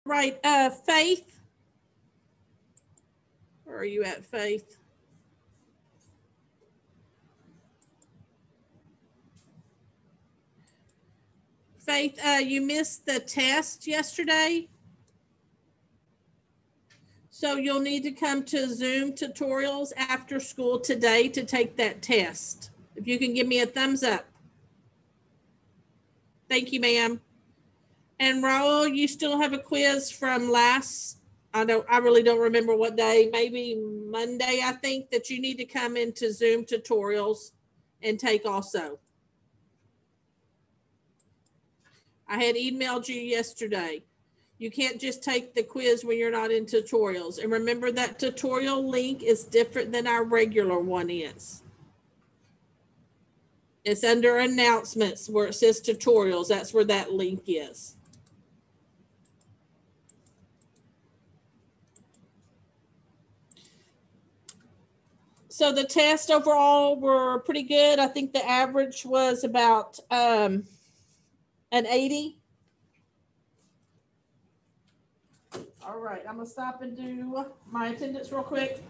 Right, Faith. Where are you at, Faith? Faith, you missed the test yesterday. So you'll need to come to Zoom tutorials after school today to take that test. If you can give me a thumbs up. Thank you, ma'am. And Raul, you still have a quiz from last, I really don't remember what day, maybe Monday, I think, that you need to come into Zoom tutorials and take also. I had emailed you yesterday. You can't just take the quiz when you're not in tutorials. And remember that tutorial link is different than our regular one is. It's under announcements where it says tutorials. That's where that link is. So the tests overall were pretty good. I think the average was about an 80. All right, I'm gonna stop and do my attendance real quick.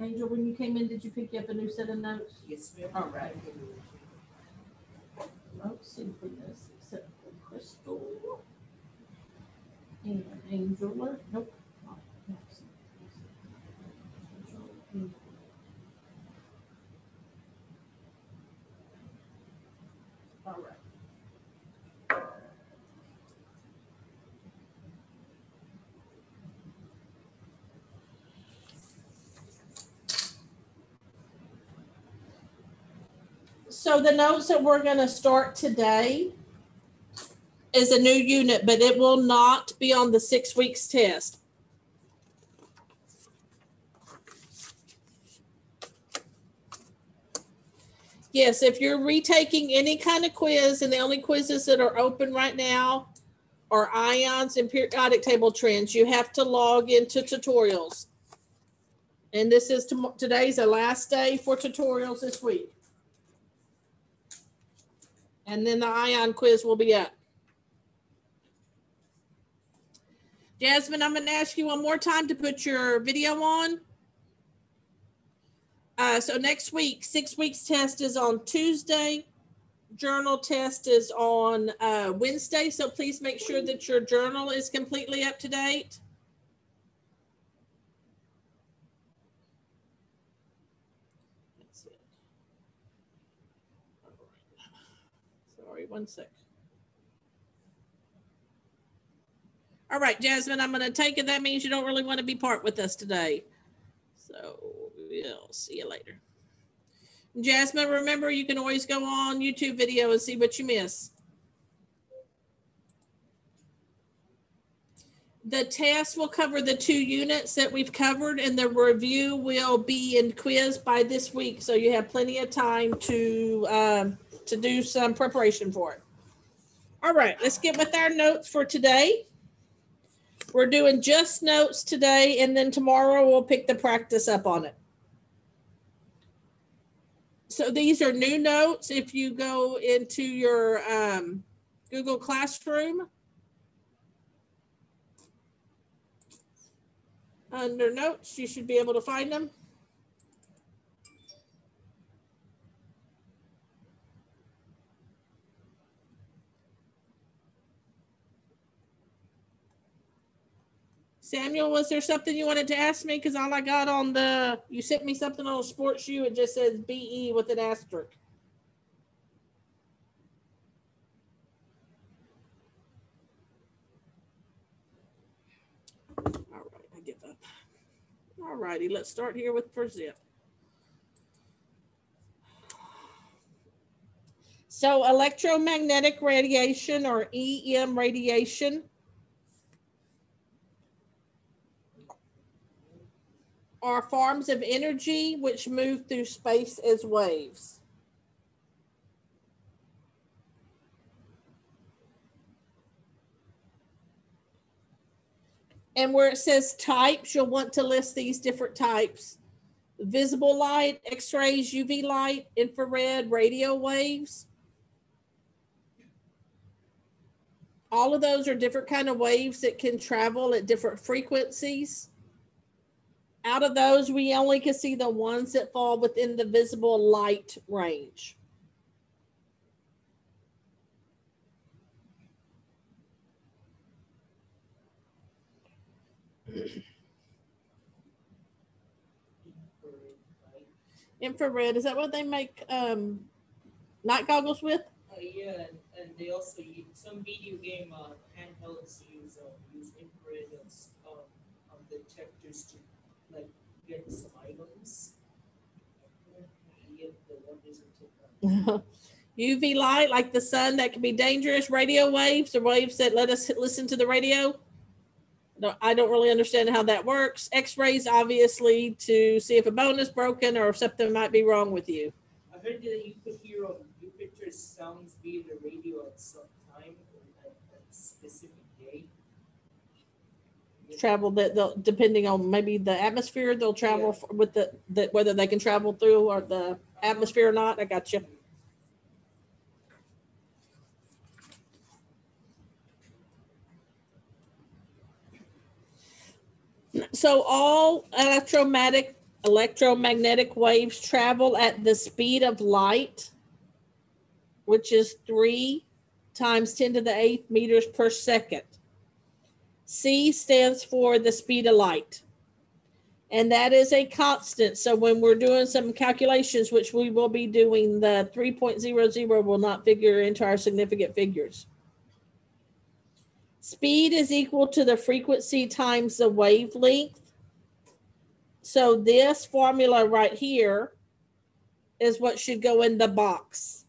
Angel, when you came in, did you pick up a new set of notes? Yes, ma'am. All right. Notes simpleness except for Crystal and Angela. Nope. All right. So the notes that we're going to start today is a new unit, but it will not be on the 6 weeks test. Yes, if you're retaking any kind of quiz, and the only quizzes that are open right now are ions and periodic table trends, you have to log into tutorials. And this is today's the last day for tutorials this week. And then the ion quiz will be up. Jasmine, I'm going to ask you one more time to put your video on. So next week, 6 weeks test is on Tuesday. Journal test is on Wednesday. So please make sure that your journal is completely up to date. That's it. All right. Sorry, one sec. All right, Jasmine, I'm going to take it. That means you don't really want to be part with us today. So we'll see you later. Jasmine, remember, you can always go on YouTube video and see what you miss. The test will cover the 2 units that we've covered, and the review will be in quiz by this week. So you have plenty of time to do some preparation for it. All right, let's get with our notes for today. We're doing just notes today, and then tomorrow we'll pick the practice up on it. So these are new notes. If you go into your Google Classroom, under notes, you should be able to find them. Samuel, was there something you wanted to ask me? Because all I got on you sent me something on a sports shoe. It just says BE with an asterisk. All right, I give up. All righty, let's start here with for zip. So electromagnetic radiation, or EM radiation, are forms of energy which move through space as waves. And where it says types, you'll want to list these different types: visible light, X-rays, UV light, infrared, radio waves. All of those are different kind of waves that can travel at different frequencies. Out of those, we only can see the ones that fall within the visible light range. Infrared, is that what they make night goggles with? Yeah, and they also use some video game handhelds use infrared detectors to like get some items. UV light, like the sun, that can be dangerous. Radio waves, or waves that let us listen to the radio. No, I don't really understand how that works. X-rays, obviously, to see if a bone is broken or if something might be wrong with you. I heard that you could hear Jupiter's sounds via the radio at some time or at a specific day. Travel that they'll, depending on maybe the atmosphere, they'll travel with the whether they can travel through or the atmosphere or not. I got you. So all electromagnetic waves travel at the speed of light, which is 3 times 10 to the 8th meters per second. C stands for the speed of light. And that is a constant. So when we're doing some calculations, which we will be doing, the 3.00 will not figure into our significant figures. Speed is equal to the frequency times the wavelength. So this formula right here is what should go in the box.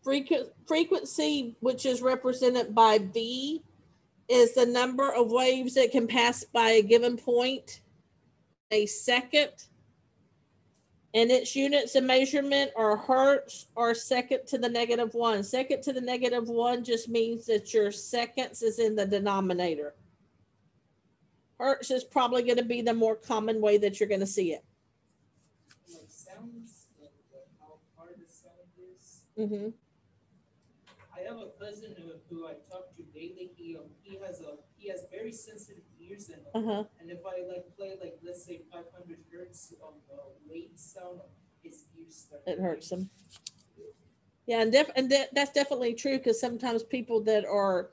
Frequency, which is represented by V, is the number of waves that can pass by a given point a second. And its units of measurement are hertz or second to the -1. Second to the -1 just means that your seconds is in the denominator. Hertz is probably going to be the more common way that you're going to see it. Like sounds, like how hard the sound is. Mm-hmm. I have a cousin who I talk to daily. He has very sensitive ears, and if I like play like let's say 500 hertz of wave sound, his ears start. It hurts them. Yeah, and that's definitely true, because sometimes people that are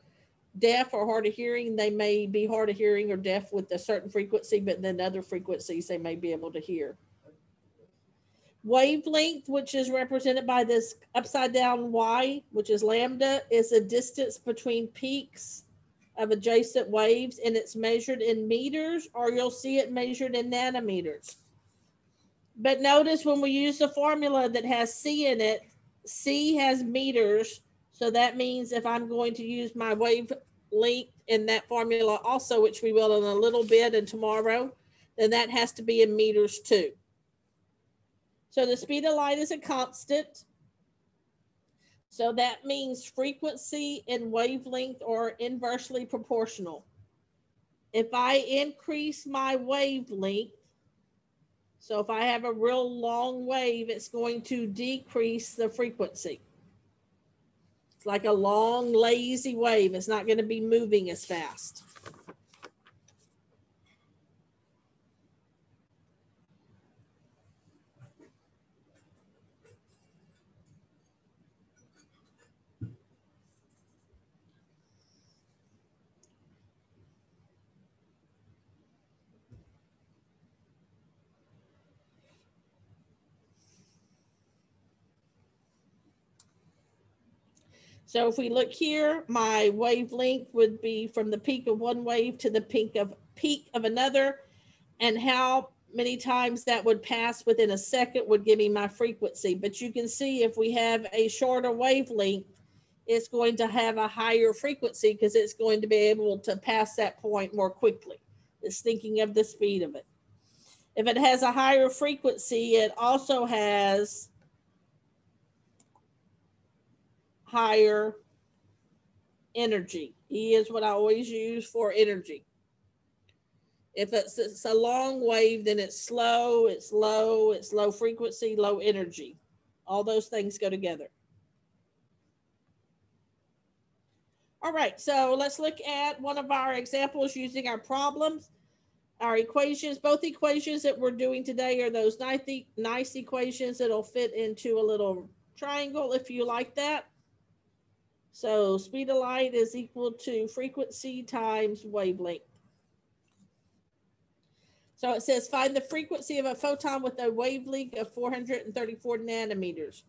deaf or hard of hearing, they may be hard of hearing or deaf with a certain frequency, but then other frequencies they may be able to hear. Wavelength, which is represented by this upside down Y, which is lambda, is the distance between peaks of adjacent waves, and it's measured in meters, or you'll see it measured in nanometers. But notice when we use the formula that has C in it, C has meters, so that means if I'm going to use my wavelength in that formula also, which we will in a little bit and tomorrow, then that has to be in meters too. So the speed of light is a constant. So that means frequency and wavelength are inversely proportional. If I increase my wavelength, so if I have a real long wave, it's going to decrease the frequency. It's like a long, lazy wave. It's not going to be moving as fast. So if we look here, my wavelength would be from the peak of one wave to the peak of another, and how many times that would pass within a second would give me my frequency. But you can see if we have a shorter wavelength, it's going to have a higher frequency because it's going to be able to pass that point more quickly. It's thinking of the speed of it. If it has a higher frequency, it also has higher energy. E is what I always use for energy. If it's a long wave, then it's slow, it's low frequency, low energy. All those things go together. All right, so let's look at one of our examples using our problems. Our equations, both equations that we're doing today are those nice equations that'll fit into a little triangle if you like that. So speed of light is equal to frequency times wavelength. So it says find the frequency of a photon with a wavelength of 434 nanometers.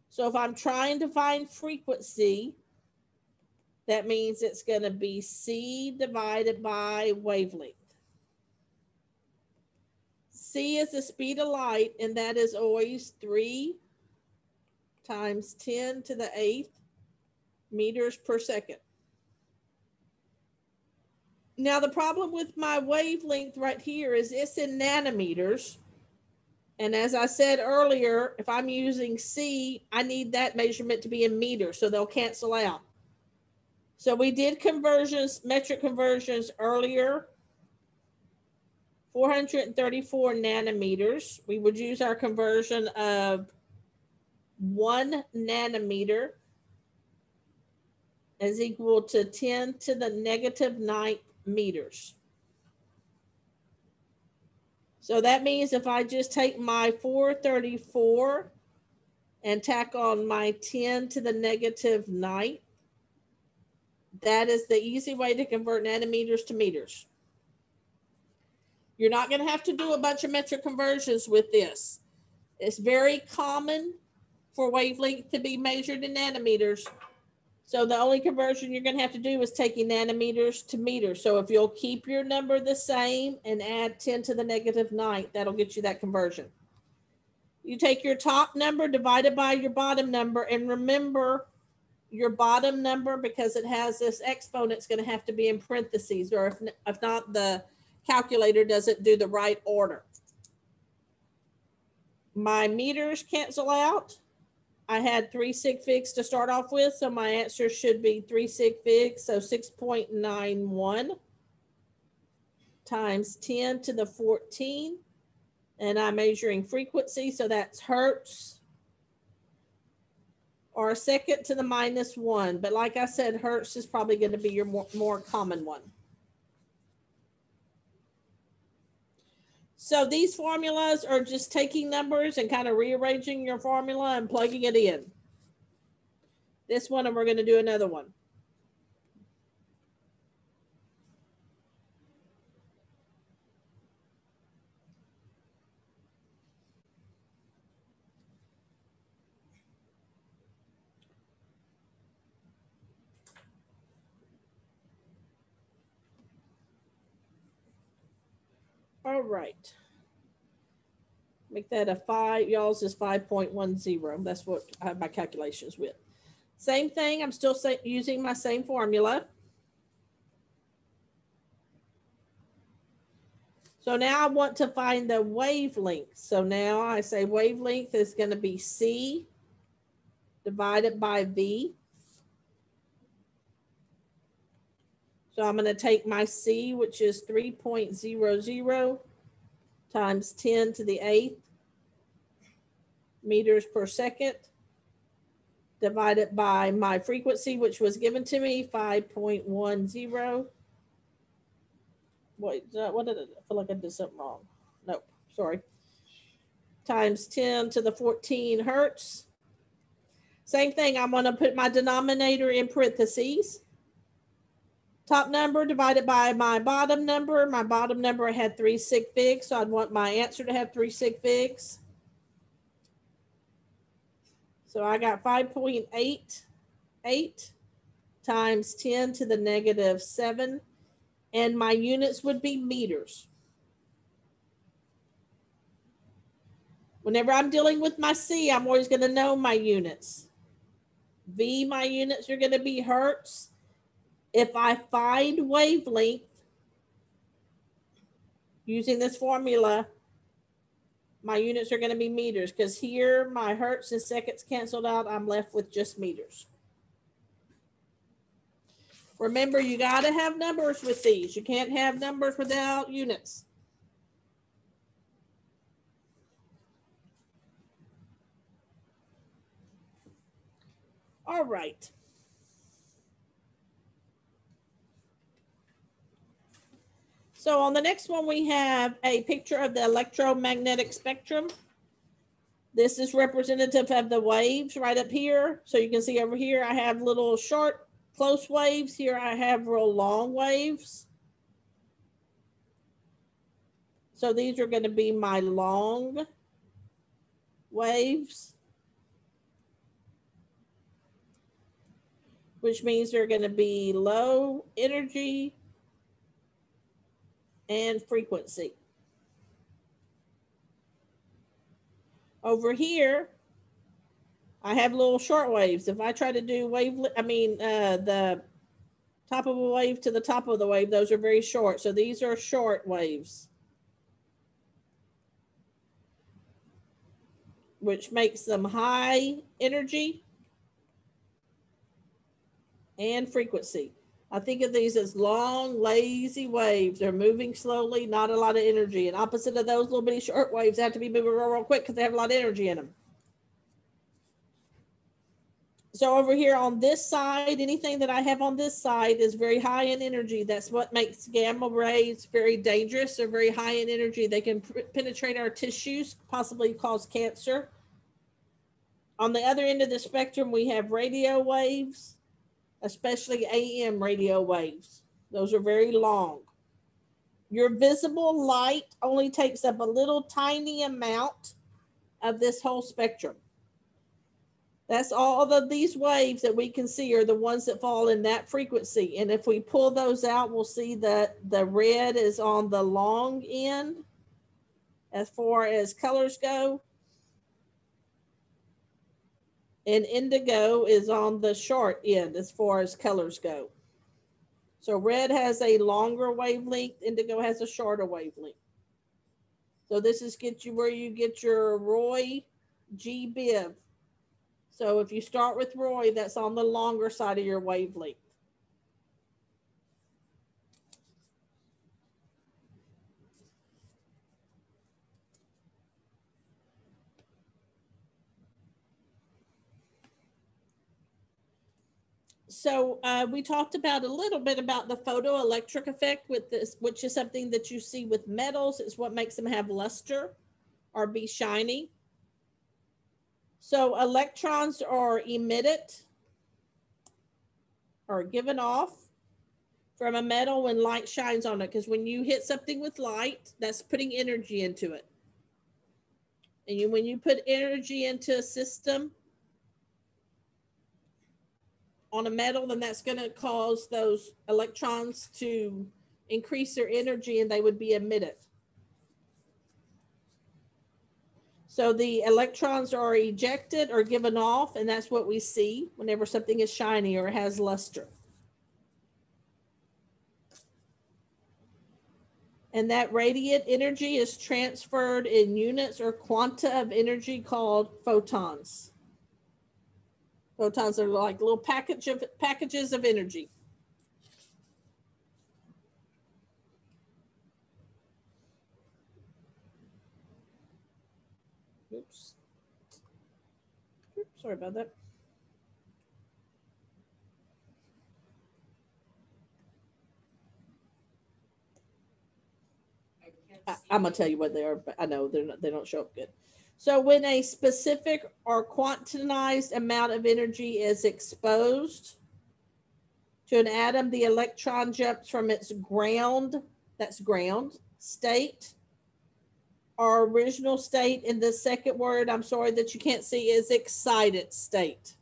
So if I'm trying to find frequency, that means it's going to be C divided by wavelength. C is the speed of light, and that is always 3 times 10 to the 8th meters per second. Now, the problem with my wavelength right here is it's in nanometers. And as I said earlier, if I'm using C, I need that measurement to be in meters, so they'll cancel out. So we did conversions, metric conversions earlier. 434 nanometers. We would use our conversion of 1 nanometer is equal to 10 to the negative 9th meters. So that means if I just take my 434 and tack on my 10 to the negative 9th, that is the easy way to convert nanometers to meters. You're not going to have to do a bunch of metric conversions with this. It's very common for wavelength to be measured in nanometers. So the only conversion you're going to have to do is taking nanometers to meters. So if you'll keep your number the same and add 10 to the negative 9th, that'll get you that conversion. You take your top number divided by your bottom number, and remember your bottom number, because it has this exponent, it's going to have to be in parentheses, or if not, the calculator doesn't do the right order. My meters cancel out. I had 3 sig figs to start off with, so my answer should be 3 sig figs, so 6.91 times 10 to the 14, and I'm measuring frequency, so that's hertz, or second to the minus 1, but like I said, hertz is probably going to be your more common one. So these formulas are just taking numbers and kind of rearranging your formula and plugging it in. This one, and we're going to do another one. All right. Make that a 5. Y'all's is 5.10. That's what I have my calculations with. Same thing. I'm still using my same formula. So now I want to find the wavelength. So now I say wavelength is going to be C divided by V. So I'm going to take my C, which is 3.00 times 10 to the 8th meters per second, divided by my frequency, which was given to me, 5.10. Wait, what did it? I feel like I did something wrong. Nope, sorry. Times 10 to the 14 hertz. Same thing, I'm going to put my denominator in parentheses. Top number divided by my bottom number. My bottom number had 3 sig figs, so I'd want my answer to have 3 sig figs. So I got 5.88 times 10 to the negative 7, and my units would be meters. Whenever I'm dealing with my C, I'm always going to know my units. V, my units are going to be hertz. If I find wavelength, Using this formula, my units are going to be meters, because here my hertz and seconds canceled out. I'm left with just meters. Remember, you got to have numbers with these. You can't have numbers without units. All right. So on the next one, we have a picture of the electromagnetic spectrum. This is representative of the waves right up here. So you can see over here, I have little short, close waves. Here I have real long waves. So these are going to be my long waves, which means they're going to be low energy and frequency. Over here, I have little short waves. If I try to do the top of a wave to the top of the wave, those are very short. So these are short waves, which makes them high energy and frequency. I think of these as long, lazy waves. They're moving slowly, not a lot of energy. And opposite of those little bitty short waves, have to be moving real, real quick because they have a lot of energy in them. So over here on this side, anything that I have on this side is very high in energy. That's what makes gamma rays very dangerous. They're very high in energy. They can penetrate our tissues, possibly cause cancer. On the other end of the spectrum, we have radio waves, especially AM radio waves. Those are very long. Your visible light only takes up a little tiny amount of this whole spectrum. That's all of these waves that we can see are the ones that fall in that frequency. And if we pull those out, we'll see that the red is on the long end as far as colors go. And indigo is on the short end as far as colors go. So red has a longer wavelength, indigo has a shorter wavelength. So this is where you get your Roy G Biv. So if you start with Roy, that's on the longer side of your wavelength. So we talked about a little bit about the photoelectric effect with this, which is something that you see with metals. It's what makes them have luster or be shiny. So electrons are emitted or given off from a metal when light shines on it. Because when you hit something with light, that's putting energy into it. And when you put energy into a system on a metal, then that's going to cause those electrons to increase their energy and they would be emitted. So the electrons are ejected or given off, and that's what we see whenever something is shiny or has luster. And that radiant energy is transferred in units or quanta of energy called photons. Photons are like little packages of energy. Oops. Sorry about that. I'm gonna tell you what they are, but I know they don't show up good. So when a specific or quantized amount of energy is exposed to an atom, the electron jumps from its ground, that's ground state, or original state, and the second word, I'm sorry that you can't see, is excited state.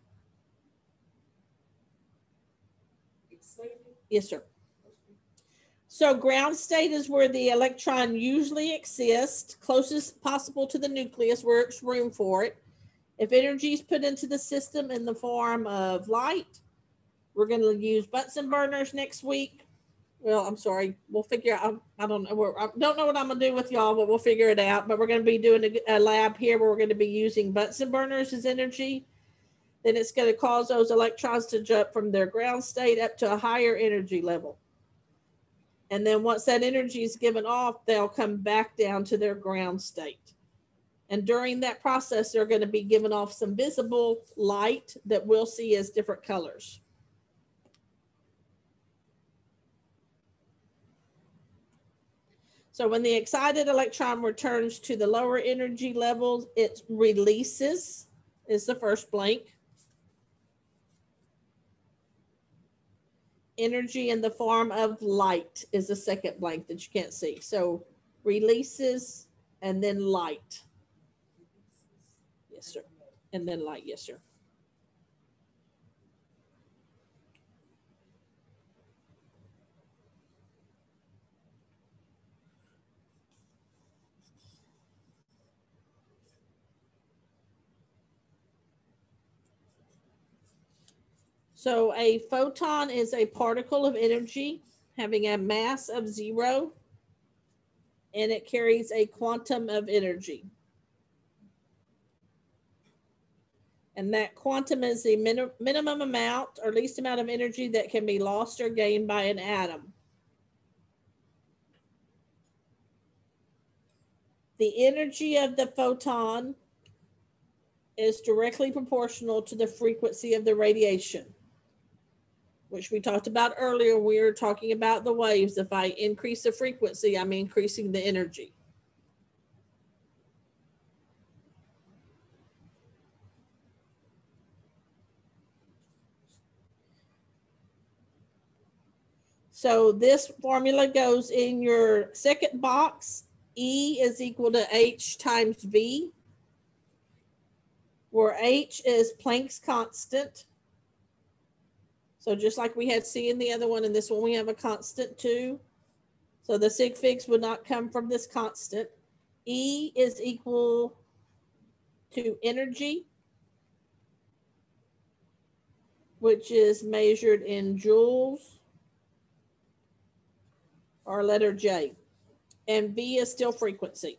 Excited? Yes, sir. So ground state is where the electron usually exists, closest possible to the nucleus where it's room for it. If energy is put into the system in the form of light, we're going to use Bunsen burners next week. Well, I'm sorry. We'll figure out. I don't know. I don't know what I'm gonna do with y'all, but we'll figure it out. But we're gonna be doing a lab here where we're gonna be using Bunsen burners as energy. Then it's gonna cause those electrons to jump from their ground state up to a higher energy level. And then once that energy is given off, they'll come back down to their ground state. And during that process, they're going to be giving off some visible light that we'll see as different colors. So when the excited electron returns to the lower energy levels, it releases, is the first blank. Energy in the form of light is the second blank that you can't see. So releases and then light. Yes, sir. And then light. Yes, sir. So a photon is a particle of energy having a mass of 0, and it carries a quantum of energy. And that quantum is the minimum amount or least amount of energy that can be lost or gained by an atom. The energy of the photon is directly proportional to the frequency of the radiation, which we talked about earlier. We were talking about the waves. If I increase the frequency, I'm increasing the energy. So this formula goes in your second box. E is equal to H times V, where H is Planck's constant. So just like we had C in the other one, in this one we have a constant too. So the sig figs would not come from this constant. E is equal to energy, which is measured in joules, or letter J. And V is still frequency.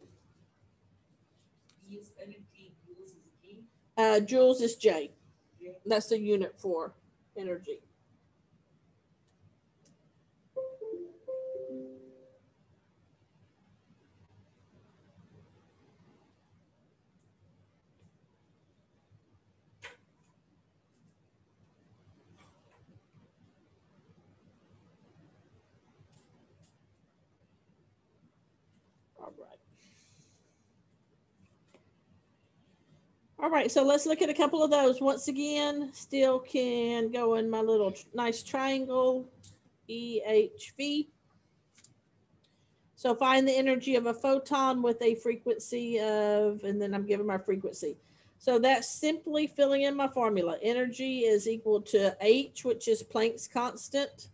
E is energy, joules is G. Joules is J. That's the unit for energy. All right, so let's look at a couple of those. Once again, still can go in my little nice triangle, EHV. So find the energy of a photon with a frequency of, and then I'm giving my frequency. So that's simply filling in my formula. Energy is equal to H, which is Planck's constant,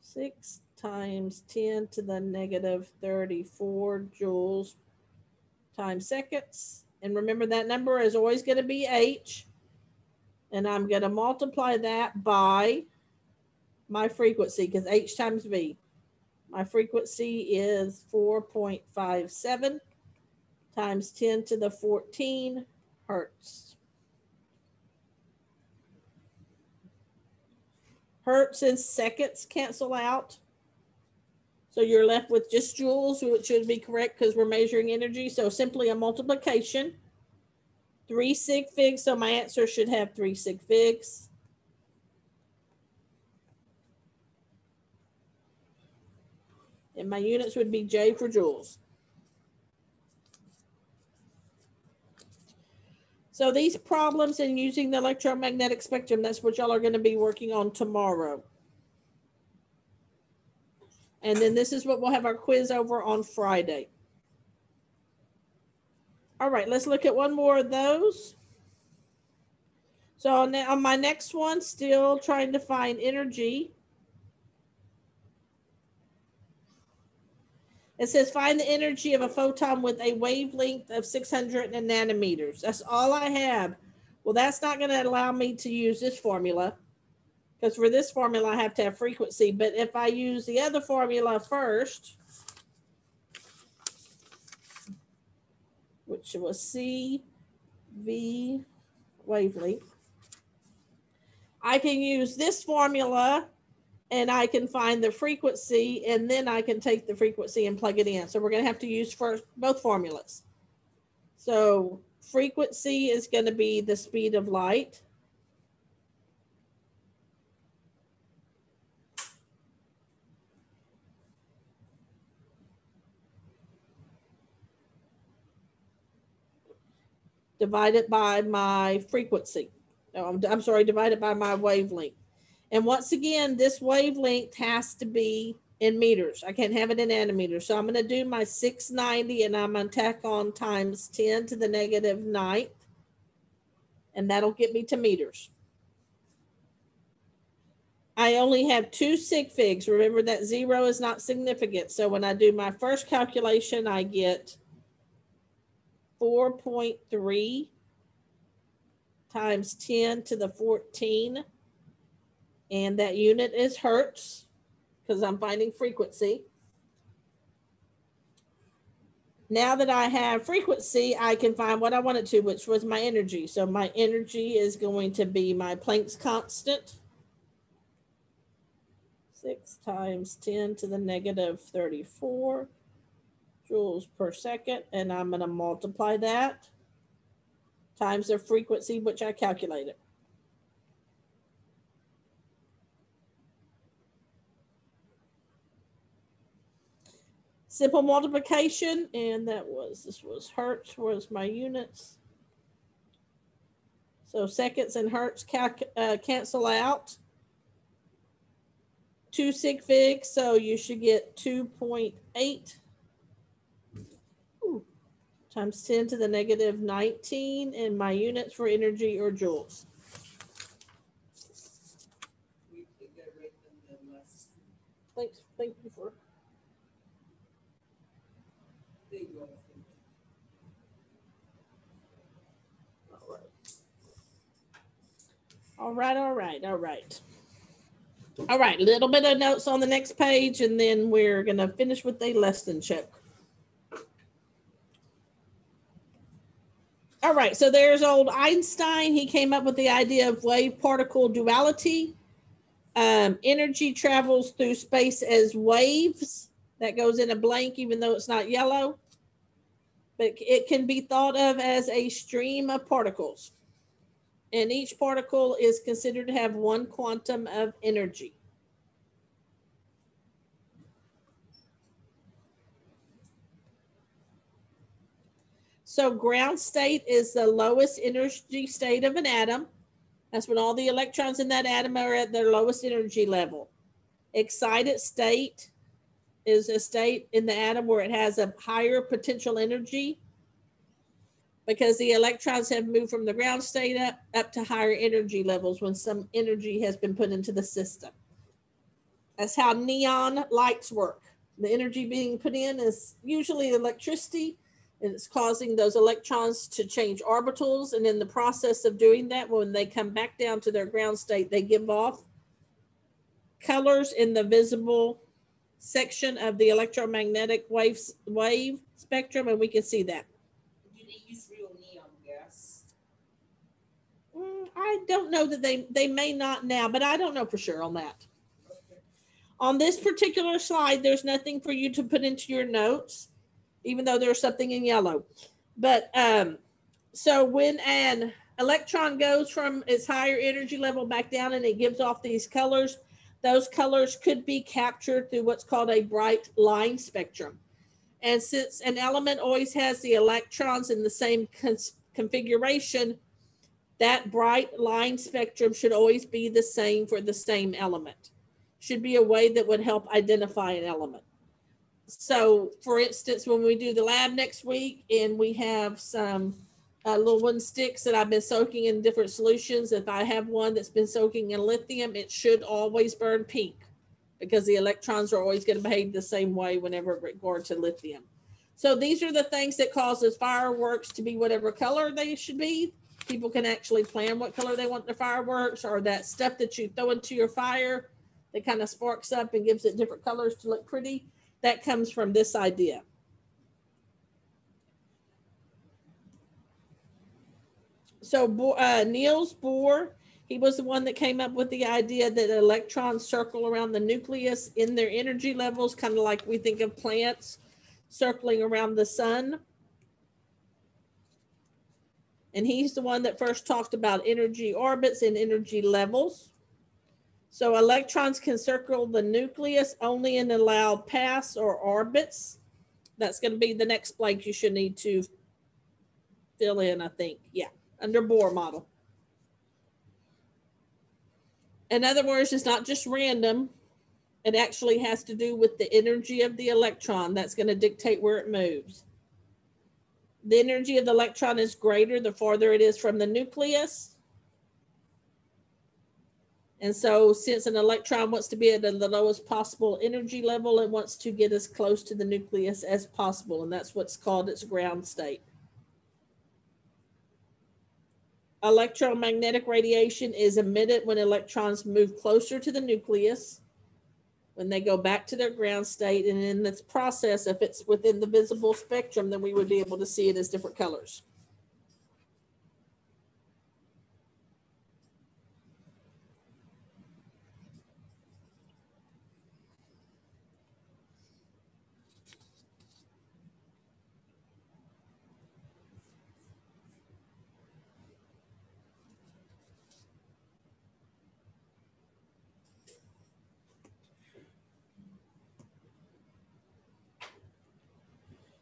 6 times 10 to the negative 34 joules times seconds. And remember that number is always going to be H. And I'm going to multiply that by my frequency, because H times V. My frequency is 4.57 times 10 to the 14 hertz. Hertz and seconds cancel out. So you're left with just joules, which should be correct because we're measuring energy. So simply a multiplication. 3 sig figs. So my answer should have 3 sig figs. And my units would be J for joules. So these problems in using the electromagnetic spectrum, that's what y'all are going to be working on tomorrow. And then this is what we'll have our quiz over on Friday. All right, let's look at one more of those. So on my next one, still trying to find energy. It says find the energy of a photon with a wavelength of 600 nanometers. That's all I have. Well, that's not going to allow me to use this formula. because for this formula, I have to have frequency. But if I use the other formula first, which was CV wavelength, I can use this formula and I can find the frequency, and then I can take the frequency and plug it in. So we're going to have to use first both formulas. So frequency is going to be the speed of light. Divided by my frequency. No, I'm sorry, divided by my wavelength. And once again, this wavelength has to be in meters. I can't have it in nanometers. So I'm going to do my 690 and I'm going to tack on times 10 to the negative 9th. And that'll get me to meters. I only have 2 sig figs. Remember that 0 is not significant. So when I do my first calculation, I get 4.3 times 10 to the 14. And that unit is hertz because I'm finding frequency. Now that I have frequency, I can find what I wanted to, which was my energy. So my energy is going to be my Planck's constant. 6 times 10 to the negative 34 joules per second. And I'm going to multiply that times the frequency, which I calculated. Simple multiplication, and this was hertz, was my units. So seconds and hertz cancel out. 2 sig figs, so you should get 2.8 times 10 to the negative 19, and my units for energy are joules. Thanks, thank you for. All right. All right, a little bit of notes on the next page, and then we're going to finish with a lesson check. All right, so there's old Einstein. He came up with the idea of wave-particle duality. Energy travels through space as waves. That goes in a blank, even though it's not yellow. But it can be thought of as a stream of particles. And each particle is considered to have 1 quantum of energy. So ground state is the lowest energy state of an atom. That's when all the electrons in that atom are at their lowest energy level. Excited state is a state in the atom where it has a higher potential energy, because the electrons have moved from the ground state up to higher energy levels when some energy has been put into the system. That's how neon lights work. The energy being put in is usually electricity, and it's causing those electrons to change orbitals. And in the process of doing that, when they come back down to their ground state, they give off colors in the visible section of the electromagnetic wave spectrum, and we can see that. I don't know that they may not now, but I don't know for sure on that. Okay. On this particular slide, there's nothing for you to put into your notes, even though there's something in yellow. But so when an electron goes from its higher energy level back down and it gives off these colors, those colors could be captured through what's called a bright line spectrum. And since an element always has the electrons in the same configuration, that bright line spectrum should always be the same for the same element. Should be a way that would help identify an element. So, for instance, when we do the lab next week and we have some little wooden sticks that I've been soaking in different solutions, if I have one that's been soaking in lithium, it should always burn pink, because the electrons are always going to behave the same way whenever regard to lithium. So these are the things that causes fireworks to be whatever color they should be. people can actually plan what color they want their fireworks, or that stuff that you throw into your fire that kind of sparks up and gives it different colors to look pretty. That comes from this idea. So Niels Bohr, he was the one that came up with the idea that electrons circle around the nucleus in their energy levels, kind of like we think of plants circling around the sun. And he's the one that first talked about energy orbits and energy levels. So electrons can circle the nucleus only in allowed paths or orbits. That's going to be the next blank you should need to fill in, I think. Yeah, under Bohr model. In other words, it's not just random. It actually has to do with the energy of the electron that's going to dictate where it moves. The energy of the electron is greater the farther it is from the nucleus. And so since an electron wants to be at the lowest possible energy level, it wants to get as close to the nucleus as possible. And that's what's called its ground state. Electromagnetic radiation is emitted when electrons move closer to the nucleus, when they go back to their ground state. And in this process, if it's within the visible spectrum, then we would be able to see it as different colors.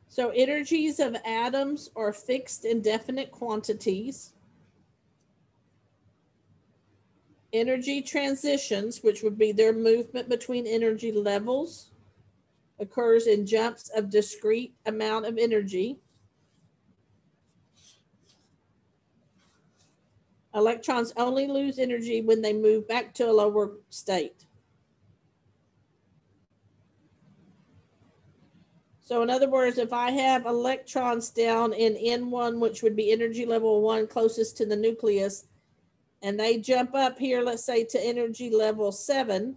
So energies of atoms are fixed indefinite quantities. Energy transitions, which would be their movement between energy levels, occurs in jumps of discrete amount of energy. Electrons only lose energy when they move back to a lower state. So in other words, if I have electrons down in N1, which would be energy level 1 closest to the nucleus, and they jump up here, let's say to energy level 7,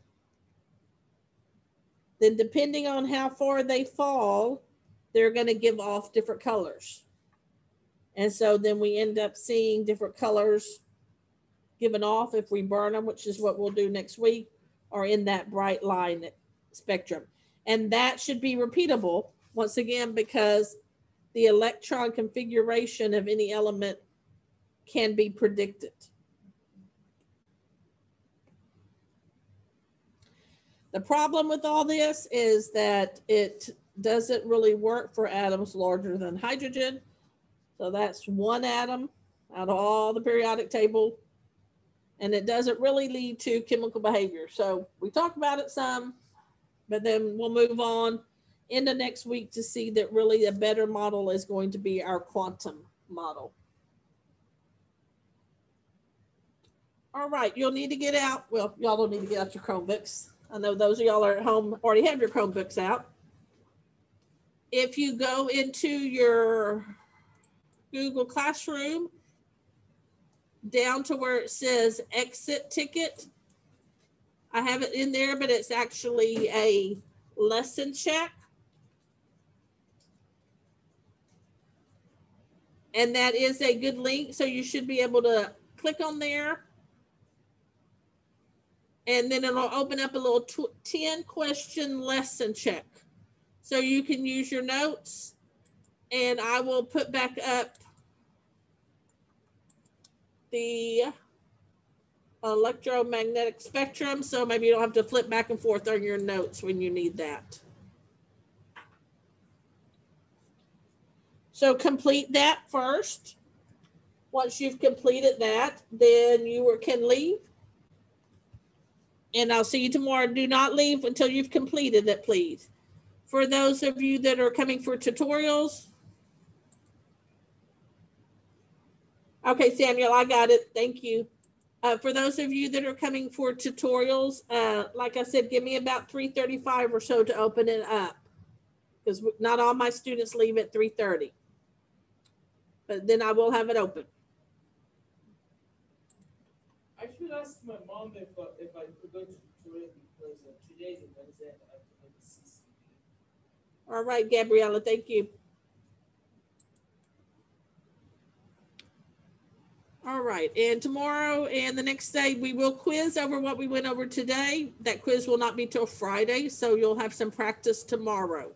then depending on how far they fall, they're going to give off different colors. And so then we end up seeing different colors given off if we burn them, which is what we'll do next week, or in that bright line spectrum. And that should be repeatable, once again, because the electron configuration of any element can be predicted. The problem with all this is that it doesn't really work for atoms larger than hydrogen. So that's one atom out of all the periodic table. And it doesn't really lead to chemical behavior. So we talk about it some, but then we'll move on into next week to see that really a better model is going to be our quantum model. All right, you'll need to get out. Well, y'all don't need to get out your Chromebooks. I know those of y'all are at home already have your Chromebooks out. If you go into your Google Classroom, down to where it says exit ticket, I have it in there, but it's actually a lesson check. And that is a good link. So you should be able to click on there. And then it'll open up a little 10-question lesson check. So you can use your notes. And I will put back up the electromagnetic spectrum. So maybe you don't have to flip back and forth on your notes when you need that. So complete that first. Once you've completed that, then you can leave. And I'll see you tomorrow. Do not leave until you've completed it, please. For those of you that are coming for tutorials. Okay, Samuel, I got it. Thank you. For those of you that are coming for tutorials, like I said, give me about 3:35 or so to open it up. Because not all my students leave at 3:30. But then I will have it open. could ask my mom if I could go to the toilet because today's a Wednesday and I have to go to CCB. All right, Gabriella, thank you. All right, and tomorrow and the next day we will quiz over what we went over today. That quiz will not be till Friday, so you'll have some practice tomorrow.